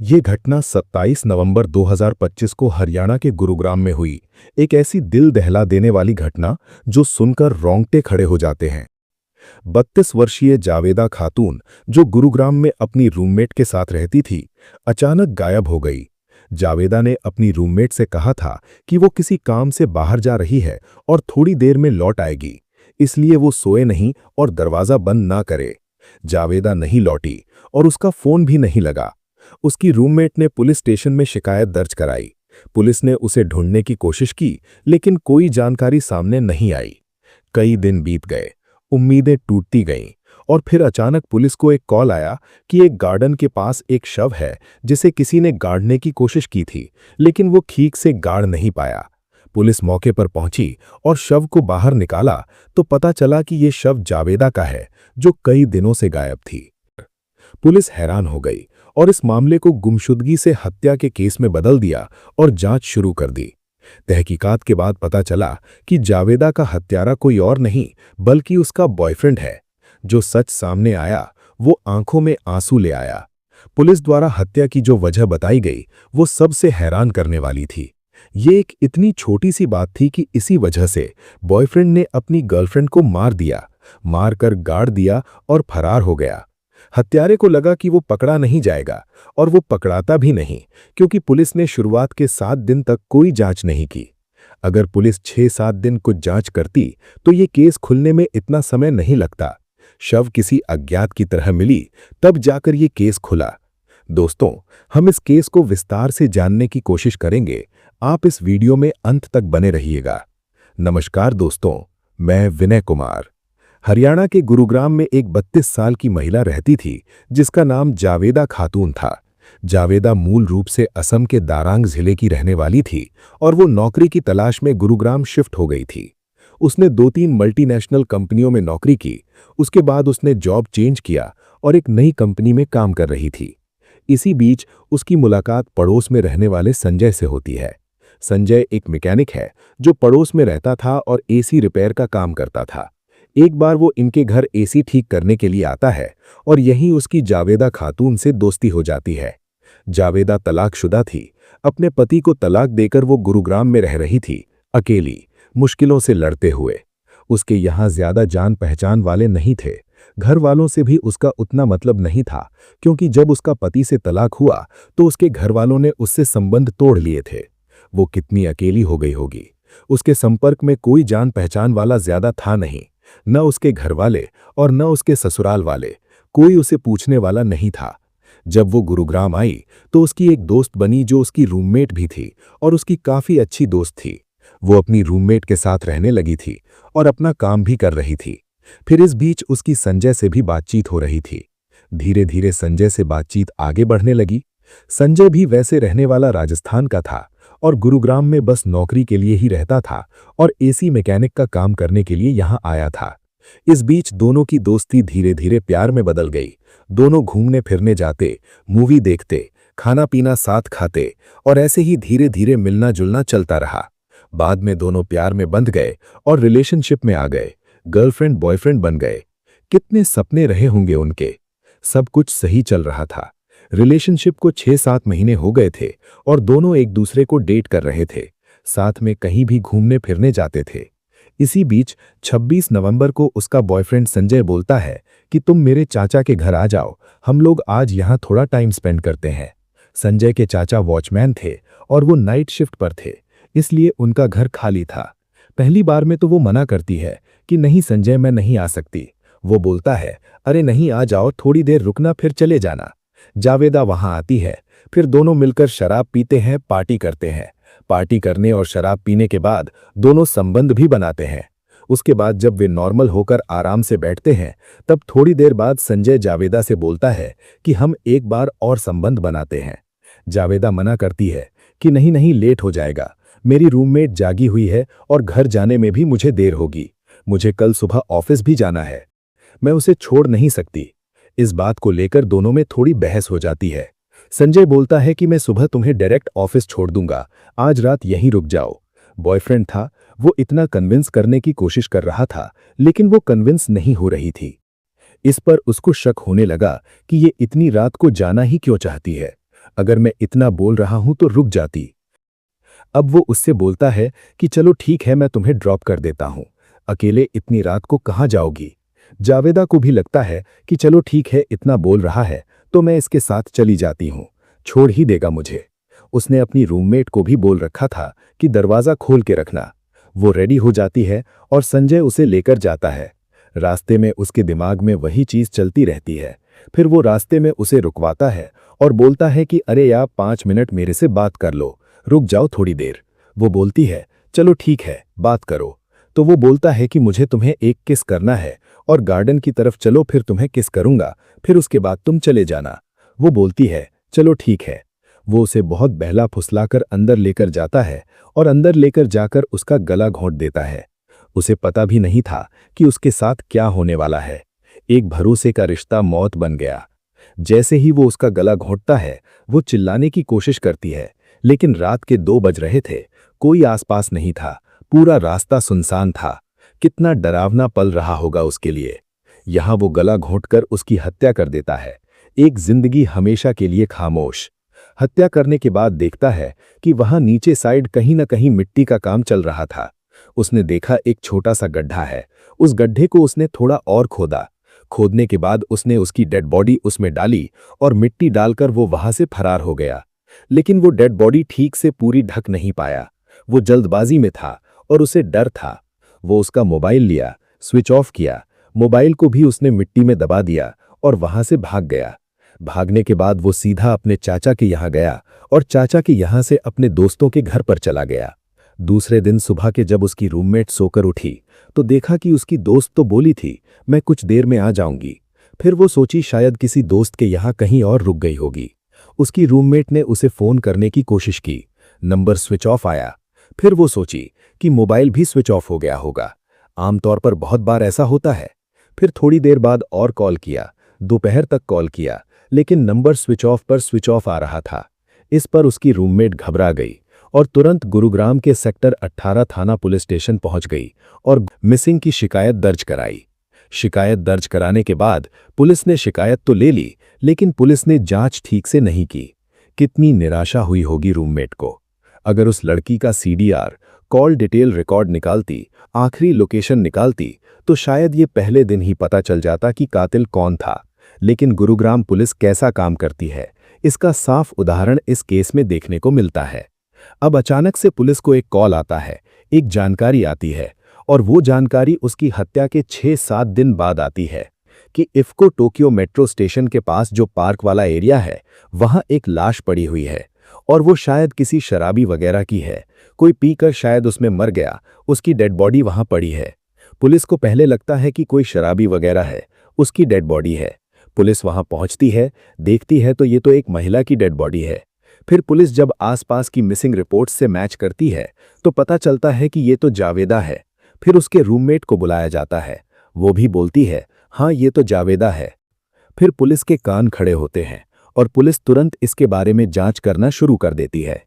ये घटना 27 नवंबर 2025 को हरियाणा के गुरुग्राम में हुई। एक ऐसी दिल दहला देने वाली घटना जो सुनकर रोंगटे खड़े हो जाते हैं। 32 वर्षीय जावेदा खातून, जो गुरुग्राम में अपनी रूममेट के साथ रहती थी, अचानक गायब हो गई। जावेदा ने अपनी रूममेट से कहा था कि वो किसी काम से बाहर जा रही है और थोड़ी देर में लौट आएगी, इसलिए वो सोए नहीं और दरवाजा बंद ना करे। जावेदा नहीं लौटी और उसका फोन भी नहीं लगा। उसकी रूममेट ने पुलिस स्टेशन में शिकायत दर्ज कराई। पुलिस ने उसे ढूंढने की कोशिश की, लेकिन कोई जानकारी सामने नहीं आई। कई दिन बीत गए, उम्मीदें टूटती गईं और फिर अचानक पुलिस को एक कॉल आया कि एक गार्डन के पास एक शव है जिसे किसी ने गाड़ने की कोशिश की थी, लेकिन वो ठीक से गाड़ नहीं पाया। पुलिस मौके पर पहुंची और शव को बाहर निकाला तो पता चला कि ये शव जावेदा का है, जो कई दिनों से गायब थी। पुलिस हैरान हो गई और इस मामले को गुमशुदगी से हत्या के केस में बदल दिया और जांच शुरू कर दी। तहकीकात के बाद पता चला कि जावेदा का हत्यारा कोई और नहीं बल्कि उसका बॉयफ्रेंड है। जो सच सामने आया वो आंखों में आंसू ले आया। पुलिस द्वारा हत्या की जो वजह बताई गई वो सबसे हैरान करने वाली थी। ये एक इतनी छोटी सी बात थी कि इसी वजह से बॉयफ्रेंड ने अपनी गर्लफ्रेंड को मार दिया, मारकर गाड़ दिया और फरार हो गया। हत्यारे को लगा कि वो पकड़ा नहीं जाएगा और वो पकड़ाता भी नहीं, क्योंकि पुलिस ने शुरुआत के 7 दिन तक कोई जांच नहीं की। अगर पुलिस 6-7 दिन कुछ जांच करती तो ये केस खुलने में इतना समय नहीं लगता। शव किसी अज्ञात की तरह मिली, तब जाकर ये केस खुला। दोस्तों, हम इस केस को विस्तार से जानने की कोशिश करेंगे। आप इस वीडियो में अंत तक बने रहिएगा। नमस्कार दोस्तों, मैं विनय कुमार। हरियाणा के गुरुग्राम में एक 32 साल की महिला रहती थी जिसका नाम जावेदा खातून था। जावेदा मूल रूप से असम के दारांग जिले की रहने वाली थी और वो नौकरी की तलाश में गुरुग्राम शिफ्ट हो गई थी। उसने 2-3 मल्टीनेशनल कंपनियों में नौकरी की। उसके बाद उसने जॉब चेंज किया और एक नई कंपनी में काम कर रही थी। इसी बीच उसकी मुलाकात पड़ोस में रहने वाले संजय से होती है। संजय एक मैकेनिक है जो पड़ोस में रहता था और एसी रिपेयर का काम करता था। एक बार वो इनके घर एसी ठीक करने के लिए आता है और यहीं उसकी जावेदा खातून से दोस्ती हो जाती है। जावेदा तलाकशुदा थी। अपने पति को तलाक देकर वो गुरुग्राम में रह रही थी, अकेली, मुश्किलों से लड़ते हुए। उसके यहाँ ज्यादा जान पहचान वाले नहीं थे। घर वालों से भी उसका उतना मतलब नहीं था, क्योंकि जब उसका पति से तलाक हुआ तो उसके घर वालों ने उससे संबंध तोड़ लिए थे। वो कितनी अकेली हो गई होगी। उसके संपर्क में कोई जान पहचान वाला ज्यादा था नहीं। न उसके घरवाले और न उसके ससुराल वाले, कोई उसे पूछने वाला नहीं था। जब वो गुरुग्राम आई तो उसकी एक दोस्त बनी जो उसकी रूममेट भी थी और उसकी काफी अच्छी दोस्त थी। वो अपनी रूममेट के साथ रहने लगी थी और अपना काम भी कर रही थी। फिर इस बीच उसकी संजय से भी बातचीत हो रही थी। धीरे धीरे संजय से बातचीत आगे बढ़ने लगी। संजय भी वैसे रहने वाला राजस्थान का था और गुरुग्राम में बस नौकरी के लिए ही रहता था और एसी मैकेनिक का काम करने के लिए यहाँ आया था। इस बीच दोनों की दोस्ती धीरे धीरे प्यार में बदल गई। दोनों घूमने फिरने जाते, मूवी देखते, खाना पीना साथ खाते और ऐसे ही धीरे धीरे मिलना जुलना चलता रहा। बाद में दोनों प्यार में बंध गए और रिलेशनशिप में आ गए। गर्लफ्रेंड बॉयफ्रेंड बन गए। कितने सपने रहे होंगे उनके। सब कुछ सही चल रहा था। रिलेशनशिप को 6-7 महीने हो गए थे और दोनों एक दूसरे को डेट कर रहे थे। साथ में कहीं भी घूमने फिरने जाते थे। इसी बीच 26 नवंबर को उसका बॉयफ्रेंड संजय बोलता है कि तुम मेरे चाचा के घर आ जाओ, हम लोग आज यहाँ थोड़ा टाइम स्पेंड करते हैं। संजय के चाचा वॉचमैन थे और वो नाइट शिफ्ट पर थे, इसलिए उनका घर खाली था। पहली बार में तो वो मना करती है कि नहीं संजय, मैं नहीं आ सकती। वो बोलता है, अरे नहीं, आ जाओ, थोड़ी देर रुकना फिर चले जाना। जावेदा वहां आती है। फिर दोनों मिलकर शराब पीते हैं, पार्टी करते हैं। पार्टी करने और शराब पीने के बाद दोनों संबंध भी बनाते हैं। उसके बाद जब वे नॉर्मल होकर आराम से बैठते हैं, तब थोड़ी देर बाद संजय जावेदा से बोलता है कि हम एक बार और संबंध बनाते हैं। जावेदा मना करती है कि नहीं नहीं, लेट हो जाएगा, मेरी रूममेट जागी हुई है और घर जाने में भी मुझे देर होगी। मुझे कल सुबह ऑफिस भी जाना है, मैं उसे छोड़ नहीं सकती। इस बात को लेकर दोनों में थोड़ी बहस हो जाती है। संजय बोलता है कि मैं सुबह तुम्हें डायरेक्ट ऑफिस छोड़ दूंगा, आज रात यहीं रुक जाओ। बॉयफ्रेंड था, वो इतना कन्विंस करने की कोशिश कर रहा था, लेकिन वो कन्विंस नहीं हो रही थी। इस पर उसको शक होने लगा कि ये इतनी रात को जाना ही क्यों चाहती है। अगर मैं इतना बोल रहा हूं तो रुक जाती। अब वो उससे बोलता है कि चलो ठीक है, मैं तुम्हें ड्रॉप कर देता हूं। अकेले इतनी रात को कहाँ जाओगी? जावेदा को भी लगता है कि चलो ठीक है, इतना बोल रहा है तो मैं इसके साथ चली जाती हूँ, छोड़ ही देगा मुझे। उसने अपनी रूममेट को भी बोल रखा था कि दरवाज़ा खोल के रखना। वो रेडी हो जाती है और संजय उसे लेकर जाता है। रास्ते में उसके दिमाग में वही चीज़ चलती रहती है। फिर वो रास्ते में उसे रुकवाता है और बोलता है कि अरे यार 5 मिनट मेरे से बात कर लो, रुक जाओ थोड़ी देर। वो बोलती है चलो ठीक है, बात करो। तो वो बोलता है कि मुझे तुम्हें एक किस करना है और गार्डन की तरफ चलो, फिर तुम्हें किस करूंगा, फिर उसके बाद तुम चले जाना। वो बोलती है चलो ठीक है। वो उसे बहुत बहला फुसलाकर अंदर लेकर जाता है और अंदर लेकर जाकर उसका गला घोंट देता है। उसे पता भी नहीं था कि उसके साथ क्या होने वाला है। एक भरोसे का रिश्ता मौत बन गया। जैसे ही वो उसका गला घोंटता है, वो चिल्लाने की कोशिश करती है, लेकिन रात के 2 बज रहे थे, कोई आसपास नहीं था, पूरा रास्ता सुनसान था। कितना डरावना पल रहा होगा उसके लिए। यहां वो गला घोंटकर उसकी हत्या कर देता है, एक जिंदगी हमेशा के लिए खामोश। हत्या करने के बाद देखता है कि वहां नीचे साइड कहीं न कहीं मिट्टी का काम चल रहा था। उसने देखा एक छोटा सा गड्ढा है, उस गड्ढे को उसने थोड़ा और खोदा। खोदने के बाद उसने उसकी डेड बॉडी उसमें डाली और मिट्टी डालकर वो वहां से फरार हो गया। लेकिन वो डेड बॉडी ठीक से पूरी ढक नहीं पाया। वो जल्दबाजी में था और उसे डर था। वो उसका मोबाइल लिया, स्विच ऑफ किया, मोबाइल को भी उसने मिट्टी में दबा दिया और वहां से भाग गया। भागने के बाद वो सीधा अपने चाचा के यहाँ गया और चाचा के यहाँ से अपने दोस्तों के घर पर चला गया। दूसरे दिन सुबह के जब उसकी रूममेट सोकर उठी तो देखा कि उसकी दोस्त तो बोली थी मैं कुछ देर में आ जाऊंगी। फिर वो सोची शायद किसी दोस्त के यहाँ कहीं और रुक गई होगी। उसकी रूममेट ने उसे फोन करने की कोशिश की, नंबर स्विच ऑफ आया। फिर वो सोची कि मोबाइल भी स्विच ऑफ हो गया होगा। आमतौर पर बहुत बार ऐसा होता है। फिर थोड़ी देर बाद और कॉल किया, दोपहर तक कॉल किया, लेकिन नंबर स्विच ऑफ आ रहा था। इस पर उसकी रूममेट घबरा गई और तुरंत गुरुग्राम के सेक्टर 18 थाना पुलिस स्टेशन पहुंच गई और मिसिंग की शिकायत दर्ज कराई। शिकायत दर्ज कराने के बाद पुलिस ने शिकायत तो ले ली, लेकिन पुलिस ने जांच ठीक से नहीं की। कितनी निराशा हुई होगी रूममेट को। अगर उस लड़की का सीडीआर, कॉल डिटेल रिकॉर्ड निकालती, आखिरी लोकेशन निकालती, तो शायद ये पहले दिन ही पता चल जाता कि कातिल कौन था। लेकिन गुरुग्राम पुलिस कैसा काम करती है, इसका साफ उदाहरण इस केस में देखने को मिलता है। अब अचानक से पुलिस को एक कॉल आता है, एक जानकारी आती है, और वो जानकारी उसकी हत्या के 6-7 दिन बाद आती है कि इफ्को टोक्यो मेट्रो स्टेशन के पास जो पार्क वाला एरिया है, वहां एक लाश पड़ी हुई है और वो शायद किसी शराबी वगैरह की है। कोई पीकर शायद उसमें मर गया, उसकी डेड बॉडी वहां पड़ी है। पुलिस को पहले लगता है कि कोई शराबी वगैरह है, उसकी डेड बॉडी है। पुलिस वहां पहुंचती है, देखती है तो ये तो एक महिला की डेड बॉडी है। फिर पुलिस जब आसपास की मिसिंग रिपोर्ट्स से मैच करती है तो पता चलता है कि ये तो जावेदा है। फिर उसके रूममेट को बुलाया जाता है, वो भी बोलती है हाँ ये तो जावेदा है। फिर पुलिस के कान खड़े होते हैं और पुलिस तुरंत इसके बारे में जांच करना शुरू कर देती है।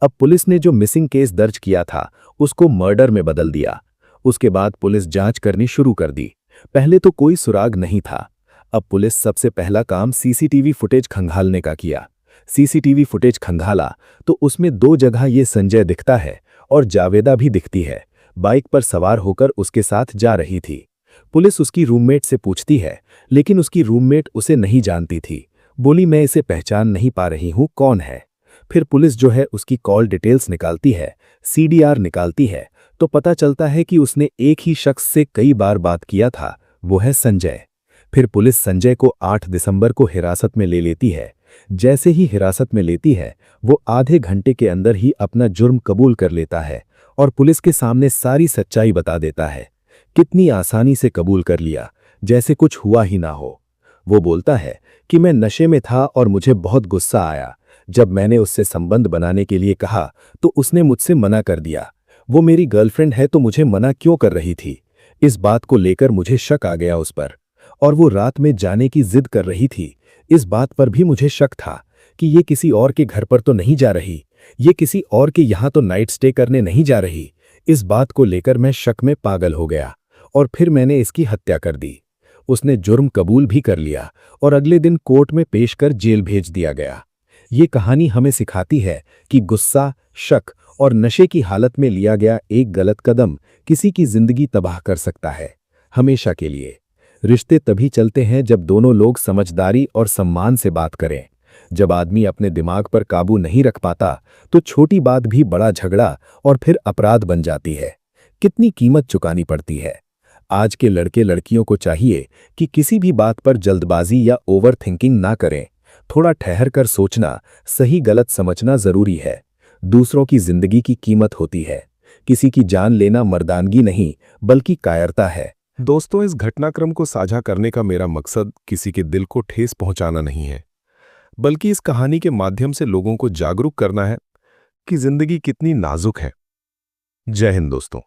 अब पुलिस ने जो मिसिंग केस दर्ज किया था उसको मर्डर में बदल दिया। उसके बाद पुलिस जांच करनी शुरू कर दी। पहले तो कोई सुराग नहीं था। अब पुलिस सबसे पहला काम सीसीटीवी फुटेज खंगालने का किया। सीसीटीवी फुटेज खंगाला तो उसमें 2 जगह ये संजय दिखता है और जावेदा भी दिखती है, बाइक पर सवार होकर उसके साथ जा रही थी। पुलिस उसकी रूममेट से पूछती है, लेकिन उसकी रूममेट उसे नहीं जानती थी। बोली मैं इसे पहचान नहीं पा रही हूं, कौन है। फिर पुलिस जो है उसकी कॉल डिटेल्स निकालती है, सीडीआर निकालती है, तो पता चलता है कि उसने एक ही शख्स से कई बार बात किया था, वो है संजय। फिर पुलिस संजय को 8 दिसंबर को हिरासत में ले लेती है। जैसे ही हिरासत में लेती है, वो आधे घंटे के अंदर ही अपना जुर्म कबूल कर लेता है और पुलिस के सामने सारी सच्चाई बता देता है। कितनी आसानी से कबूल कर लिया, जैसे कुछ हुआ ही ना हो। वो बोलता है कि मैं नशे में था और मुझे बहुत गुस्सा आया। जब मैंने उससे संबंध बनाने के लिए कहा तो उसने मुझसे मना कर दिया। वो मेरी गर्लफ्रेंड है तो मुझे मना क्यों कर रही थी। इस बात को लेकर मुझे शक आ गया उस पर, और वो रात में जाने की जिद कर रही थी। इस बात पर भी मुझे शक था कि ये किसी और के घर पर तो नहीं जा रही, ये किसी और के यहाँ तो नाइट स्टे करने नहीं जा रही। इस बात को लेकर मैं शक में पागल हो गया और फिर मैंने इसकी हत्या कर दी। उसने जुर्म कबूल भी कर लिया और अगले दिन कोर्ट में पेश कर जेल भेज दिया गया। ये कहानी हमें सिखाती है कि गुस्सा, शक और नशे की हालत में लिया गया एक गलत कदम किसी की जिंदगी तबाह कर सकता है, हमेशा के लिए। रिश्ते तभी चलते हैं जब दोनों लोग समझदारी और सम्मान से बात करें। जब आदमी अपने दिमाग पर काबू नहीं रख पाता, तो छोटी बात भी बड़ा झगड़ा और फिर अपराध बन जाती है। कितनी कीमत चुकानी पड़ती है। आज के लड़के लड़कियों को चाहिए कि किसी भी बात पर जल्दबाजी या ओवर थिंकिंग ना करें। थोड़ा ठहर कर सोचना, सही गलत समझना जरूरी है। दूसरों की जिंदगी की कीमत होती है। किसी की जान लेना मर्दानगी नहीं, बल्कि कायरता है। दोस्तों, इस घटनाक्रम को साझा करने का मेरा मकसद किसी के दिल को ठेस पहुंचाना नहीं है, बल्कि इस कहानी के माध्यम से लोगों को जागरूक करना है कि जिंदगी कितनी नाजुक है। जय हिंद दोस्तों।